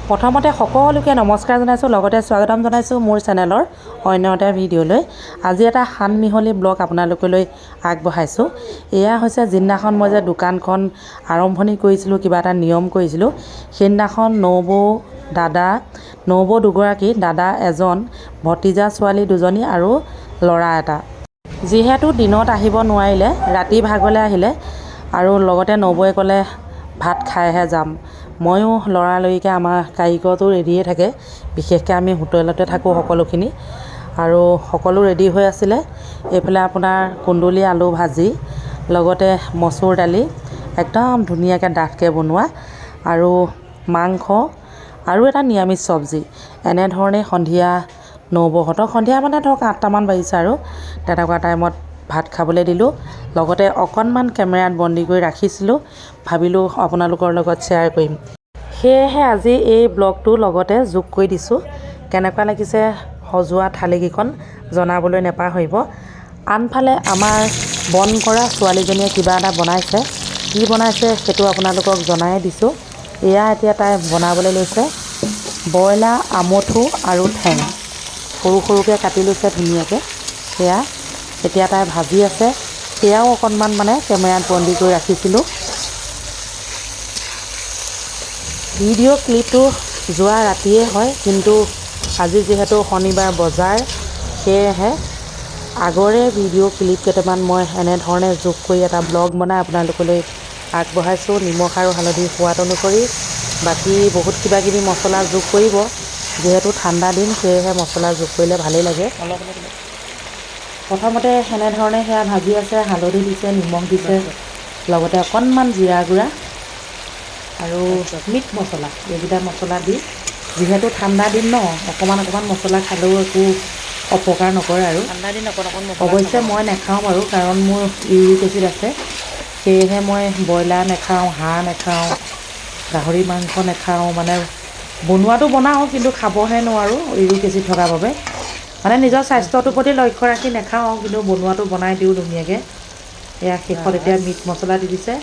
প্ৰথমতে সকলোকে নমস্কাৰ জনাইছোঁ, লগতে স্বাগতম জনাইছোঁ মোৰ চেনেলৰ অন্য এটা ভিডিঅ'লৈ। আজি এটা সানমিহলি ব্লগ আপোনালোকলৈ আগবঢ়াইছোঁ। এয়া হৈছে যিদিনাখন মই যে দোকানখন আৰম্ভণি কৰিছিলোঁ, কিবা এটা নিয়ম কৰিছিলোঁ, সেইদিনাখন নবৌ দুগৰাকী, দাদা এজন, ভতিজা ছোৱালী দুজনী আৰু ল'ৰা এটা। যিহেতু দিনত আহিব নোৱাৰিলে, ৰাতি ভাগলৈ আহিলে আৰু লগতে নবৌৱে ক'লে ভাত খাইহে যাম। ময়ো লৰালৰিকৈ আমাৰ কাৰিকৰটো ৰেডিয়ে থাকে, বিশেষকৈ আমি হোটেলতে থাকোঁ সকলোখিনি, আৰু সকলো ৰেডি হৈ আছিলে। এইফালে আপোনাৰ কুন্দুলি আলু ভাজি, লগতে মচুৰ দালি একদম ধুনীয়াকৈ ডাঠকৈ বনোৱা, আৰু মাংস আৰু এটা নিৰামিষ চব্জি। এনেধৰণে সন্ধিয়া নবৌহঁতক, সন্ধিয়া মানে ধৰক 8টামান বাজিছে আৰু তেনেকুৱা টাইমত ভাত খাবলৈ দিলোঁ। লগতে অকণমান কেমেৰাত বন্দী কৰি ৰাখিছিলোঁ, ভাবিলোঁ আপোনালোকৰ লগত শ্বেয়াৰ কৰিম। সেয়েহে আজি এই ব্লগটোৰ লগতে যোগ কৰি দিছোঁ। কেনেকুৱা লাগিছে সজোৱা থালিকেইখন জনাবলৈ নেপাহৰিব। আনফালে আমাৰ বন কৰা ছোৱালীজনীয়ে কিবা এটা বনাইছে, কি বনাইছে সেইটো আপোনালোকক জনাই দিছোঁ। এয়া এতিয়া তাই বনাবলৈ লৈছে ব্ৰইলাৰ আমঠু আৰু ঠেং, সৰু সৰুকৈ কাটি লৈছে ধুনীয়াকৈ। সেয়া এতিয়া তাই ভাজি আছে, সেয়াও অকণমান মানে কেমেৰাত বন্দী কৰি ৰাখিছিলোঁ। ভিডিঅ' ক্লিপটো যোৱা ৰাতিয়ে হয়, কিন্তু আজি যিহেতু শনিবাৰ বজাৰ, সেয়েহে আগৰে ভিডিঅ' ক্লিপ কেইটামান মই এনেধৰণে যোগ কৰি এটা ব্লগ বনাই আপোনালোকলৈ আগবঢ়াইছোঁ। নিমখ আৰু হালধি সোৱাদ অনুসৰি, বাকী বহুত কিবাকিবি মছলা যোগ কৰিব, যিহেতু ঠাণ্ডা দিন সেয়েহে মছলা যোগ কৰিলে ভালেই লাগে। প্ৰথমতে এনেধৰণে সেয়া ভাজি আছে, হালধি দিছে, নিমখ দিছে, লগতে অকণমান জিৰা গুড়া আৰু মিট মছলা, এইকেইটা মছলা দি, যিহেতু ঠাণ্ডা দিন ন, অকণমান মছলা খালেও একো অপকাৰ নকৰে আৰু। ঠাণ্ডা দিন অৱশ্যে মই নাখাওঁ বাৰু, কাৰণ মোৰ ইউৰিক এচিড আছে, সেয়েহে মই ব্ৰইলাৰ নাখাওঁ, হাঁহ নাখাওঁ, গাহৰি মাংস নাখাওঁ। মানে বনোৱাটো বনাওঁ, কিন্তু খাবহে নোৱাৰোঁ ইউৰিক এচিড থকাৰ বাবে। মানে নিজৰ স্বাস্থ্যটোৰ প্ৰতি লক্ষ্য ৰাখি নাখাওঁ, কিন্তু বনোৱাটো বনাই দিওঁ ধুনীয়াকৈ। এয়া শেষত এতিয়া মিট মছলা দি দিছে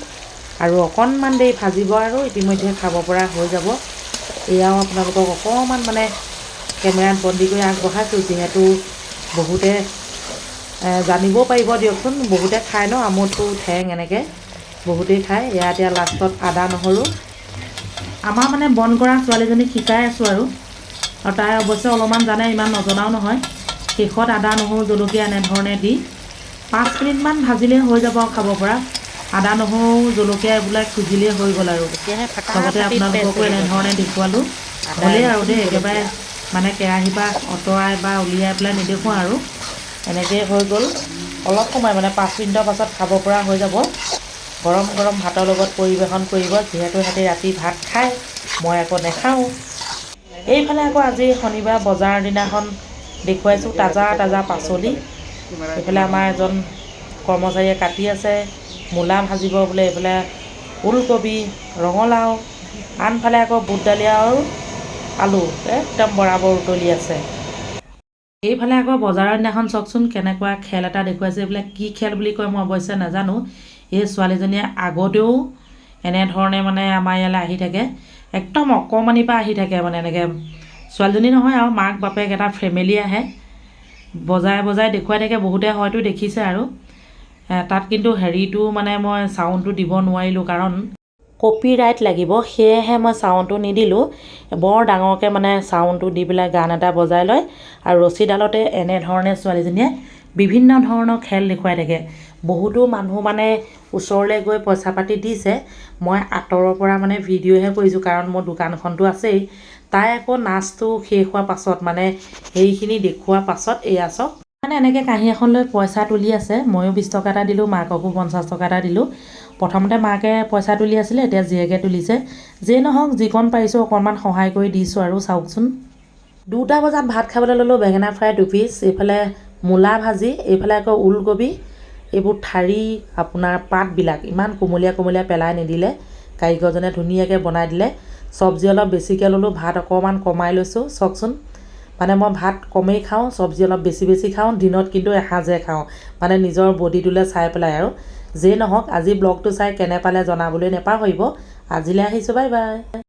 আৰু অকণমান দেৰি ভাজিব আৰু ইতিমধ্যে খাব পৰা হৈ যাব। এয়াও আপোনালোকক অকণমান মানে কেমেৰাত বন্দী কৰি আগবঢ়াইছোঁ, যিহেতু বহুতে জানিবও পাৰিব দিয়কচোন। বহুতে খায় ন আমঠু ঠেং, এনেকৈ বহুতেই খায়। এয়া এতিয়া লাষ্টত আদা নহৰু, আমাৰ মানে বন কৰা ছোৱালীজনীক শিকাই আছোঁ আৰু তাই অৱশ্যে অলপমান জানে, ইমান নজনাও নহয়। শেষত আদা নহৰু জলকীয়া এনেধৰণে দি 5 মিনিটমান ভাজিলেই হৈ যাব খাব পৰা। আদা নহৰু জলকীয়া এইবিলাক খুজিলেই হৈ গ'ল আৰু। লগতে আপোনালোককো এনেধৰণে দেখুৱালোঁ। হ'লেই আৰু দেই, একেবাৰে মানে কেৰাহীৰ পৰা আঁতৰাই বা উলিয়াই পেলাই নেদেখুৱাওঁ আৰু, এনেকৈ হৈ গ'ল। অলপ সময় মানে 5 মিনিটৰ পাছত খাব পৰা হৈ যাব। গৰম গৰম ভাতৰ লগত পৰিৱেশন কৰিব, যিহেতু সিহঁতে ৰাতি ভাত খায়, মই আকৌ নাখাওঁ। এইফালে আকৌ আজি শনিবাৰ বজাৰৰ দিনাখন দেখুৱাইছোঁ তাজা পাচলি। এইফালে আমাৰ এজন কৰ্মচাৰীয়ে কাটি আছে, মূলা ভাজিব বোলে, এইফালে ওলকবি, ৰঙালাও, আনফালে আকৌ বুট দালি আৰু আলু একদম বৰাবৰ উতলি আছে। এইফালে আকৌ বজাৰৰ দিনাখন চাওকচোন কেনেকুৱা খেল এটা দেখুৱাইছে। এইবিলাক কি খেল বুলি কয় মই অৱশ্যে নাজানো। এই ছোৱালীজনীয়ে আগতেও এনেধৰণে মানে আমাৰ ইয়ালৈ আহি থাকে, একদম অকণমানিৰ পৰা আহি থাকে। মানে এনেকৈ ছোৱালীজনী নহয় আৰু, মাক বাপেক এটা ফেমিলি আহে, বজাই দেখুৱাই থাকে। বহুতে হয়তো দেখিছে আৰু তাত কিন্তু হেৰিটো মানে মই চাউণ্ডটো দিব নোৱাৰিলোঁ, কাৰণ কপিৰাইট লাগিব, সেয়েহে মই চাউণ্ডটো নিদিলোঁ। বৰ ডাঙৰকৈ মানে চাউণ্ডটো দি পেলাই গান এটা বজাই লয়, আৰু ৰছীডালতে এনেধৰণে ছোৱালীজনীয়ে বিভিন্ন ধৰণৰ খেল দেখুৱাই থাকে। বহুতো মানুহ মানে ওচৰলৈ গৈ পইচা পাতি দিছে। মই আঁতৰৰ পৰা মানে ভিডিঅ'হে কৰিছোঁ, কাৰণ মোৰ দোকানখনটো আছেই। তাই আকৌ নাচটো শেষ হোৱাৰ পাছত, মানে সেইখিনি দেখুওৱাৰ পাছত, এয়া চাওক মানে এনেকৈ কাঁহী এখন লৈ পইচা তুলি আছে। ময়ো 20 টকা এটা দিলোঁ, মাককো 50 টকা এটা দিলোঁ। প্ৰথমতে মাকে পইচা তুলি আছিলে, এতিয়া জীয়েকে তুলিছে। যিয়ে নহওক, যিকণ পাৰিছোঁ অকণমান সহায় কৰি দিছোঁ আৰু। চাওকচোন 2টা বজাত ভাত খাবলৈ ল'লোঁ। বেঙেনা ফ্ৰাই 2 পিচ, এইফালে মূলা ভাজি, এইফালে আকৌ ওলকবি, এইবোৰ ঠাৰি আপোনাৰ পাতবিলাক ইমান কোমলীয়া পেলাই নিদিলে, কাৰিকৰজনে ধুনীয়াকৈ বনাই দিলে। চব্জি অলপ বেছিকৈ ল'লোঁ, ভাত অকণমান কমাই লৈছোঁ। চাওকচোন, মানে মই ভাত কমেই খাওঁ, চব্জি অলপ বেছি খাওঁ। দিনত কিন্তু এসাঁজে খাওঁ, মানে নিজৰ বডিটোলৈ চাই পেলাই আৰু। যিয়ে নহওক, আজি ব্লগটো চাই কেনে পালে জনাবলৈ নেপাহৰিব। আজিলৈ আহিছোঁ, বাই বাই।